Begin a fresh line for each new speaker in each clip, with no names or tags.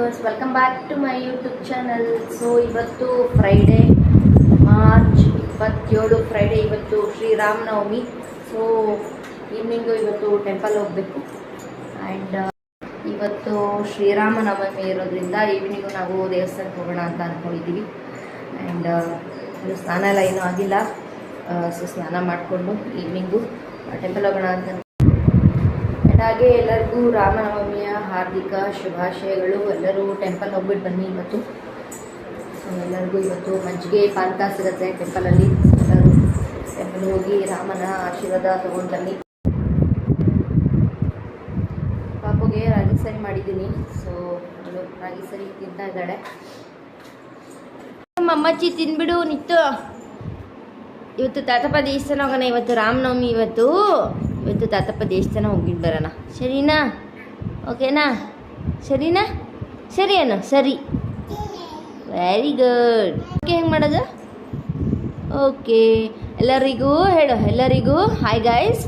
Viewers, welcome back to my YouTube channel. So ಇವತ್ತು Friday March 27 Friday. ಇವತ್ತು Sri Rama Navami. So evening ಇವತ್ತು temple ಹೋಗಬೇಕು. And ಇವತ್ತು ಶ್ರೀರಾಮನವಮಿ ಇರೋದ್ರಿಂದ ಈವ್ನಿಂಗು ನಾವು ದೇವಸ್ಥಾನಕ್ಕೆ ಹೋಗೋಣ ಅಂತ ಅಂದ್ಕೊಂಡಿದ್ದೀವಿ. ಆ್ಯಂಡ್ ಇದು ಸ್ನಾನ ಎಲ್ಲ ಏನೂ ಆಗಿಲ್ಲ. ಸೊ ಸ್ನಾನ ಮಾಡಿಕೊಂಡು ಈವ್ನಿಂಗು ಟೆಂಪಲ್ ಹೋಗೋಣ ಅಂತ. ಹಾಗೆ ಎಲ್ಲರಿಗೂ ರಾಮನವಮಿಯ ಹಾರ್ದಿಕ ಶುಭಾಶಯಗಳು. ಎಲ್ಲರೂ ಟೆಂಪಲ್ ಹೋಗ್ಬಿಟ್ಟು ಬನ್ನಿ ಇವತ್ತು. ಸೊ ಎಲ್ಲರಿಗೂ ಇವತ್ತು ಮಜ್ಜಿಗೆ ಪಾನಕ ಸಿಗುತ್ತೆ ಟೆಂಪಲಲ್ಲಿ. ಎಲ್ಲರೂ ಟೆಂಪಲ್ ಹೋಗಿ ರಾಮನ ಆಶೀರ್ವಾದ ತೊಗೊಂಡು ಬನ್ನಿ. ಪಾಪುಗೆ ರಾಗಿ ಸರಿ ಮಾಡಿದ್ದೀನಿ. ಸೊ ಅವಳು ರಾಗಿ ಸರಿ ತಿಂತಾ ಇದ್ದಾಳೆ. ಅಮ್ಮಚ್ಚಿ ತಿಂದ್ಬಿಡು ನಿತ್ತು. ಇವತ್ತು ತಾತಪ್ಪ ದೇವಸ್ಥಾನ ಹೋಗೋಣ. ಇವತ್ತು ರಾಮನವಮಿ. ಇವತ್ತು ತಾತಪ್ಪ ದೇವಸ್ಥಾನ ಹೋಗಿದ್ದು ಬರೋಣ. ಸರಿನಾ? ಓಕೆನಾ? ಸರಿನಾ? ಸರಿ ಅಣ್ಣ. ಸರಿ, ವೆರಿ ಗುಡ್. ಓಕೆ, ಹೆಂಗೆ ಮಾಡೋದು? ಓಕೆ, ಎಲ್ಲರಿಗೂ ಹೇಳು. ಎಲ್ಲರಿಗೂ ಹಾಯ್ ಗಾಯ್ಸ್.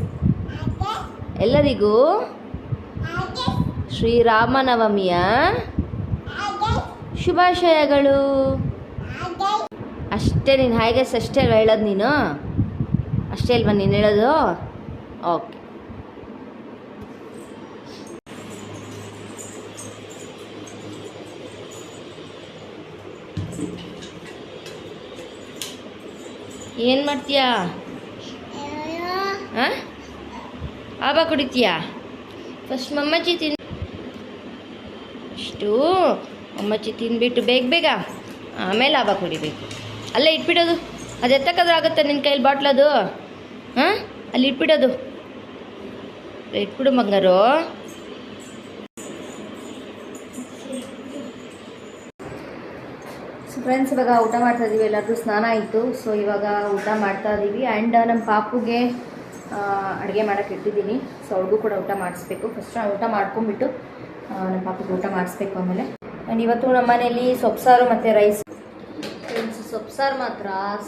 ಎಲ್ಲರಿಗೂ ಶ್ರೀರಾಮನವಮಿಯ ಶುಭಾಶಯಗಳು. ಅಷ್ಟೇ, ನೀನು ಹಾಯ್ ಗೈಸ್ ಅಷ್ಟೇ ಅಲ್ವಾ ಹೇಳೋದು? ನೀನು ಅಷ್ಟೇ ಅಲ್ವಾ ನೀನು ಹೇಳೋದು? ಓಕೆ. ಏನು ಮಾಡ್ತೀಯಾ? ಹಾಂ, ಆಬಾ ಕುಡಿತೀಯಾ? ಫಸ್ಟ್ ಮಮ್ಮಚ್ಚಿ ತಿನ್. ಅಷ್ಟು ಮಮ್ಮಚ್ಚಿ ತಿಂದ್ಬಿಟ್ಟು ಬೇಗ ಆಮೇಲೆ ಆಬಾ ಕುಡಿಬೇಕು. ಅಲ್ಲೇ ಇಟ್ಬಿಡೋದು. ಅದು ಎತ್ತಕ್ಕಾದ್ರೂ ಆಗುತ್ತೆ ನಿನ್ನ ಕೈಲಿ ಬಾಟ್ಲದು? ಹಾಂ, ಅಲ್ಲಿ ಇಟ್ಬಿಡೋದು. ಇಟ್ಬಿಡು ಬಂಗಾರು. ಸೊ ಫ್ರೆಂಡ್ಸ್, ಇವಾಗ ಊಟ ಮಾಡ್ತಾ ಇದ್ದೀವಿ. ಎಲ್ಲರಿಗೂ ಸ್ನಾನ ಆಯಿತು. ಸೊ ಇವಾಗ ಊಟ ಮಾಡ್ತಾ ಇದ್ದೀವಿ. ಆ್ಯಂಡ್ ನಮ್ಮ ಪಾಪುಗೆ ಅಡುಗೆ ಮಾಡೋಕ್ಕೆ ಇಟ್ಟಿದ್ದೀನಿ. ಸೊ ಅವ್ರಿಗೂ ಕೂಡ ಊಟ ಮಾಡಿಸ್ಬೇಕು. ಫಸ್ಟ್ ನಾನು ಊಟ ಮಾಡ್ಕೊಂಬಿಟ್ಟು ನಮ್ಮ ಪಾಪುಗೆ ಊಟ ಮಾಡಿಸ್ಬೇಕು ಆಮೇಲೆ. ಆ್ಯಂಡ್ ಇವತ್ತು ನಮ್ಮ ಮನೆಯಲ್ಲಿ ಸೊಪ್ಪು ಮತ್ತು ರೈಸ್. ಸೊಪ್ಪು ಸಾರು ಮಾತ್ರ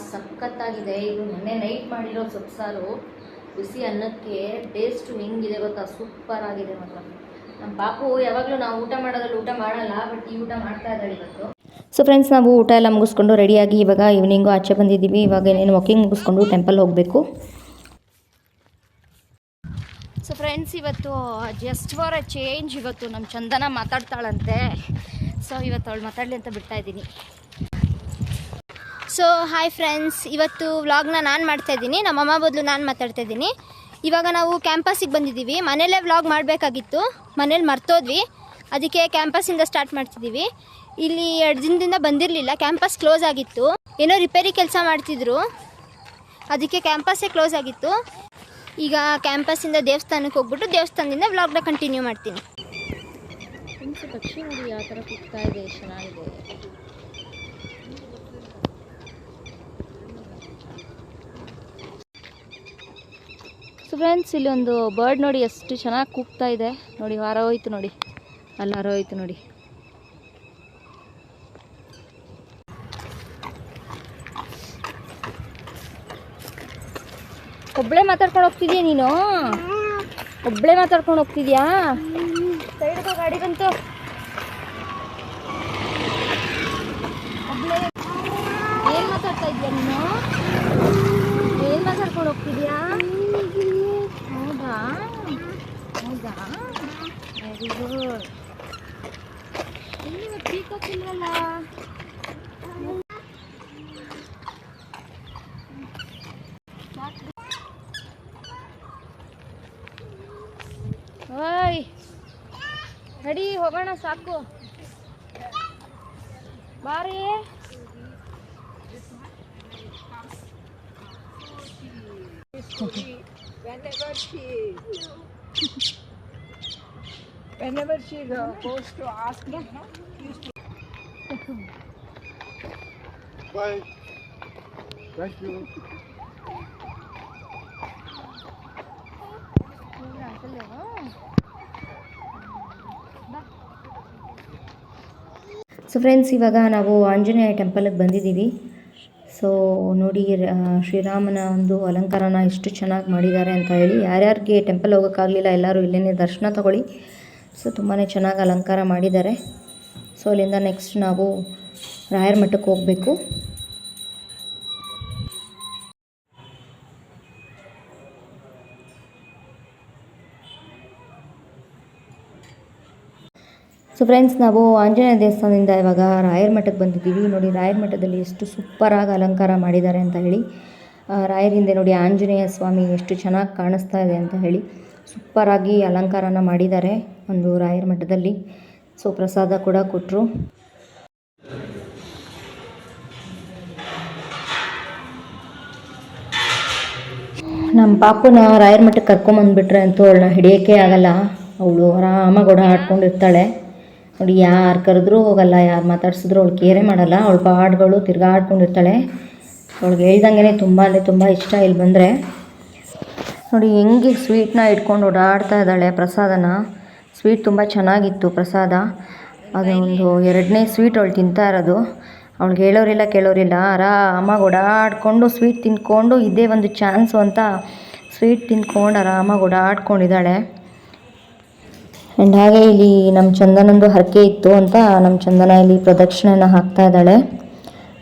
ಸಖತ್ತಾಗಿದೆ. ಇದು ಮೊನ್ನೆ ನೈಟ್ ಮಾಡಿರೋ ಸೊಪ್ಪು ಸಾರು ಬಿಸಿ ಅನ್ನಕ್ಕೆ ಟೇಸ್ಟ್ ಹೆಂಗಿದೆ ಗೊತ್ತಾ? ಸೂಪರ್ ಆಗಿದೆ ಮಾತ್ರ. ನಮ್ಮ ಪಾಪು ಯಾವಾಗಲೂ ನಾವು ಊಟ ಮಾಡೋದ್ರಲ್ಲಿ ಊಟ ಮಾಡಲ್ಲ, ಬಟ್ ಈ ಊಟ ಮಾಡ್ತಾ ಇದ್ದಾಳೆ ಇವತ್ತು. ಸೊ ಫ್ರೆಂಡ್ಸ್, ನಾವು ಊಟ ಎಲ್ಲ ಮುಗಿಸ್ಕೊಂಡು ರೆಡಿಯಾಗಿ ಇವಾಗ ಈವ್ನಿಂಗು ಆಚೆ ಬಂದಿದ್ದೀವಿ. ಇವಾಗ ಏನೇನು ವಾಕಿಂಗ್ ಮುಗಿಸ್ಕೊಂಡು ಟೆಂಪಲ್ ಹೋಗಬೇಕು. ಸೊ ಫ್ರೆಂಡ್ಸ್, ಇವತ್ತು ಜಸ್ಟ್ ಫಾರ್ ಅ ಚೇಂಜ್ ಇವತ್ತು ನಮ್ಮ ಚಂದನ ಮಾತಾಡ್ತಾಳಂತೆ. ಸೊ ಇವತ್ತು ಅವಳು ಮಾತಾಡಲಿ ಅಂತ ಬಿಡ್ತಾ ಇದ್ದೀನಿ.
ಸೊ ಹಾಯ್ ಫ್ರೆಂಡ್ಸ್, ಇವತ್ತು ವ್ಲಾಗ್ನ ನಾನು ಮಾಡ್ತಾಯಿದ್ದೀನಿ. ನಮ್ಮಮ್ಮ ಬದಲು ನಾನು ಮಾತಾಡ್ತಾಯಿದ್ದೀನಿ. ಇವಾಗ ನಾವು ಕ್ಯಾಂಪಸ್ಸಿಗೆ ಬಂದಿದ್ದೀವಿ. ಮನೇಲೇ ವ್ಲಾಗ್ ಮಾಡಬೇಕಾಗಿತ್ತು, ಮನೇಲಿ ಮರ್ತೋದ್ವಿ. ಅದಕ್ಕೆ ಕ್ಯಾಂಪಸ್ಸಿಂದ ಸ್ಟಾರ್ಟ್ ಮಾಡ್ತಿದ್ದೀವಿ. ಇಲ್ಲಿ 2 ದಿನದಿಂದ ಬಂದಿರಲಿಲ್ಲ, ಕ್ಯಾಂಪಸ್ ಕ್ಲೋಸ್ ಆಗಿತ್ತು. ಏನೋ ರಿಪೇರಿ ಕೆಲಸ ಮಾಡ್ತಿದ್ರು, ಅದಕ್ಕೆ ಕ್ಯಾಂಪಸ್ಸೇ ಕ್ಲೋಸ್ ಆಗಿತ್ತು. ಈಗ ಕ್ಯಾಂಪಸ್ಸಿಂದ ದೇವಸ್ಥಾನಕ್ಕೆ ಹೋಗ್ಬಿಟ್ಟು ದೇವಸ್ಥಾನದಿಂದ ವ್ಲಾಗ್ನ ಕಂಟಿನ್ಯೂ ಮಾಡ್ತೀನಿ.
ಪಕ್ಷಿ ನೋಡಿ ಯಾವ ಥರ ಕೂಗ್ತಾ ಇದೆ, ಚೆನ್ನಾಗಿದೆ. ಸೊ ಫ್ರೆಂಡ್ಸ್, ಇಲ್ಲೊಂದು ಬರ್ಡ್ ನೋಡಿ ಎಷ್ಟು ಚೆನ್ನಾಗಿ ಕೂಗ್ತಾ ಇದೆ ನೋಡಿ. ಹಾರೋಯ್ತು ನೋಡಿ, ಅಲ್ಲಿ ಹಾರೋಯ್ತು ನೋಡಿ. ಒಬ್ಬಳೇ ಮಾತಾಡ್ಕೊಂಡು ಹೋಗ್ತಿದ್ಯಾ ನೀನು? ಒಬ್ಬಳೇ ಮಾತಾಡ್ಕೊಂಡು ಹೋಗ್ತಿದ್ಯಾ? ಸೈಡ್ಗೆ ಗಾಡಿ ಬಂತು. ಒಬ್ಬಳೇ ಏನು ಮಾತಾಡ್ತಾ ಇದೆಯಾ ನೀನು? ಏನು ಮಾತಾಡ್ಕೊಂಡು ಹೋಗ್ತಿದ್ಯಾ? ಹೌದಾ? Very good. ಇಲ್ಲಿ ಪೀಕಾಕ್ ಇಲ್ವಲ್ಲ? ಓಯ್ ನಡಿ ಹೋಗೋಣ, ಸಾಕು ಬಾರಿ.
Whenever she goes to ask me, bye. Thank you.
So friends, ಇವಾಗ ನಾವು ಆಂಜನೇಯ ಟೆಂಪಲ್ಗೆ ಬಂದಿದ್ದೀವಿ. ಸೊ ನೋಡಿ, ಶ್ರೀರಾಮನ ಒಂದು ಅಲಂಕಾರನ ಎಷ್ಟು ಚೆನ್ನಾಗಿ ಮಾಡಿದ್ದಾರೆ ಅಂತ ಹೇಳಿ. ಯಾರ್ಯಾರಿಗೆ ಟೆಂಪಲ್ ಹೋಗೋಕ್ಕಾಗಲಿಲ್ಲ ಎಲ್ಲರೂ ಇಲ್ಲೇ ದರ್ಶನ ತಗೊಳ್ಳಿ. ಸೊ ತುಂಬಾ ಚೆನ್ನಾಗಿ ಅಲಂಕಾರ ಮಾಡಿದ್ದಾರೆ. ಸೊ ಸೊ ಅಲ್ಲಿಂದ ನೆಕ್ಸ್ಟ್ ನಾವು ರಾಯರ ಮಠಕ್ಕೆ ಹೋಗಬೇಕು. ಸೊ ಫ್ರೆಂಡ್ಸ್, ನಾವು ಆಂಜನೇಯ ದೇವಸ್ಥಾನದಿಂದ ಇವಾಗ ರಾಯರ ಮಠಕ್ಕೆ ಬಂದಿದ್ದೀವಿ. ನೋಡಿ ರಾಯರ ಮಠದಲ್ಲಿ ಎಷ್ಟು ಸೂಪರಾಗಿ ಅಲಂಕಾರ ಮಾಡಿದ್ದಾರೆ ಅಂತ ಹೇಳಿ. ರಾಯರ ಹಿಂದೆ ನೋಡಿ ಆಂಜನೇಯ ಸ್ವಾಮಿ ಎಷ್ಟು ಚೆನ್ನಾಗಿ ಕಾಣಿಸ್ತಾ ಇದೆ ಅಂತ ಹೇಳಿ ಸೂಪರಾಗಿ ಅಲಂಕಾರನ ಮಾಡಿದ್ದಾರೆ ಒಂದು ರಾಯರ ಮಠದಲ್ಲಿ. ಸೊ ಪ್ರಸಾದ ಕೂಡ ಕೊಟ್ಟರು. ನಮ್ಮ ಪಾಪುನ ರಾಯರ ಮಠಕ್ಕೆ ಕರ್ಕೊಂಬಂದುಬಿಟ್ರೆ ಅಂತೂ ಅವಳನ್ನ ಹಿಡಿಯೋಕ್ಕೆ ಆಗಲ್ಲ. ಅವಳು ಆರಾಮಾಗಿ ಓಡಾಡ್ಕೊಂಡಿರ್ತಾಳೆ. ನೋಡಿ ಯಾರು ಕರೆದ್ರೂ ಹೋಗಲ್ಲ, ಯಾರು ಮಾತಾಡ್ಸಿದ್ರು ಅವಳು ಕೇರೆ ಮಾಡಲ್ಲ. ಅವಳು ಪಾಡ್ಗಳು ತಿರ್ಗಾಡ್ಕೊಂಡಿರ್ತಾಳೆ. ಅವಳಿಗೆ ಹೇಳ್ದಂಗೆ ತುಂಬ ಅಂದರೆ ತುಂಬ ಇಷ್ಟ ಇಲ್ಲಿ ಬಂದರೆ. ನೋಡಿ ಹೆಂಗೆ ಸ್ವೀಟ್ನ ಇಟ್ಕೊಂಡು ಓಡಾಡ್ತಾ ಇದ್ದಾಳೆ ಪ್ರಸಾದನ. ಸ್ವೀಟ್ ತುಂಬ ಚೆನ್ನಾಗಿತ್ತು ಪ್ರಸಾದ. ಅದೊಂದು 2ನೇ ಸ್ವೀಟ್ ಅವಳು ತಿಂತಾ ಇರೋದು. ಅವಳಿಗೆ ಹೇಳೋರಿಲ್ಲ ಕೇಳೋರಿಲ್ಲ, ಆರಾಮಾಗಿ ಓಡಾಡಿಕೊಂಡು ಸ್ವೀಟ್ ತಿಂದ್ಕೊಂಡು ಇದೇ ಒಂದು ಚಾನ್ಸು ಅಂತ ಸ್ವೀಟ್ ತಿಂದ್ಕೊಂಡು ಆರಾಮಾಗಿ ಓಡಾಡ್ಕೊಂಡಿದ್ದಾಳೆ. ಆ್ಯಂಡ್ ಹಾಗೆ ಇಲ್ಲಿ ನಮ್ಮ ಚಂದನಂದು ಹರಕೆ ಇತ್ತು ಅಂತ ನಮ್ಮ ಚಂದನ ಇಲ್ಲಿ ಪ್ರದಕ್ಷಿಣೆನ ಹಾಕ್ತಾ ಇದ್ದಾಳೆ.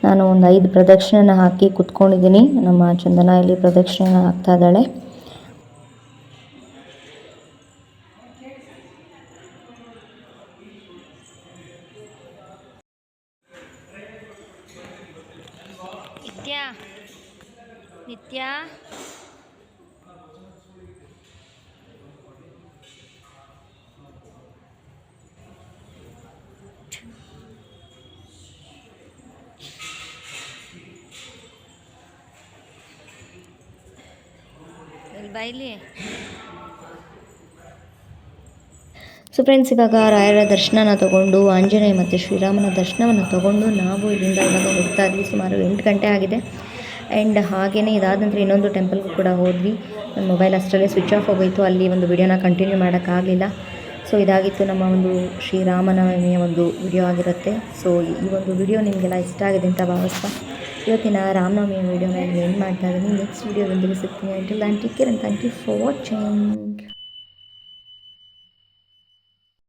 ನಾನು ಒಂದು 5 ಪ್ರದಕ್ಷಿಣೆನ ಹಾಕಿ ಕುತ್ಕೊಂಡಿದ್ದೀನಿ. ನಮ್ಮ ಚಂದನ ಇಲ್ಲಿ ಪ್ರದಕ್ಷಿಣೆನ ಹಾಕ್ತಾ ಇದ್ದಾಳೆ. ನಿತ್ಯ ಬಾಯ್ಲಿ. ಸೊ ಫ್ರೆಂಡ್ಸ್, ಇವಾಗ ರಾಯರ ದರ್ಶನನ ತೊಗೊಂಡು ಆಂಜನೇಯ ಮತ್ತು ಶ್ರೀರಾಮನ ದರ್ಶನವನ್ನು ತೊಗೊಂಡು ನಾವು ಇಲ್ಲಿಂದ ಇವಾಗ ಹೋಗ್ತಾ ಇದ್ವಿ. ಸುಮಾರು 8 ಗಂಟೆ ಆಗಿದೆ. ಆ್ಯಂಡ್ ಹಾಗೆಯೇ ಇದಾದ ನಂತರ ಇನ್ನೊಂದು ಟೆಂಪಲ್ಗೂ ಕೂಡ ಹೋದ್ವಿ. ನನ್ನ ಮೊಬೈಲ್ ಅಷ್ಟರಲ್ಲೇ ಸ್ವಿಚ್ ಆಫ್ ಹೋಗೋಯಿತು. ಅಲ್ಲಿ ಒಂದು ವಿಡಿಯೋನ ಕಂಟಿನ್ಯೂ ಮಾಡೋಕ್ಕಾಗಲಿಲ್ಲ. ಸೊ ಇದಾಗಿತ್ತು ನಮ್ಮ ಒಂದು ಶ್ರೀರಾಮನವಮಿಯ ಒಂದು ವಿಡಿಯೋ ಆಗಿರುತ್ತೆ. ಸೊ ಈ ಒಂದು ವಿಡಿಯೋ ನಿಮಗೆಲ್ಲ ಇಷ್ಟ ಆಗಿದೆ ಅಂತ ಭಾವಿಸ್ತಾ ಇವತ್ತಿನ ರಾಮನವಮಿಯ ವಿಡಿಯೋನ ಎಂಡ್ ಮಾಡ್ತಾ ಇದ್ದೀನಿ. ನೆಕ್ಸ್ಟ್ ವಿಡಿಯೋದೊಂದಿಗೆ ಸಿಗ್ತೀನಿ. Until then take care and thank you for watching.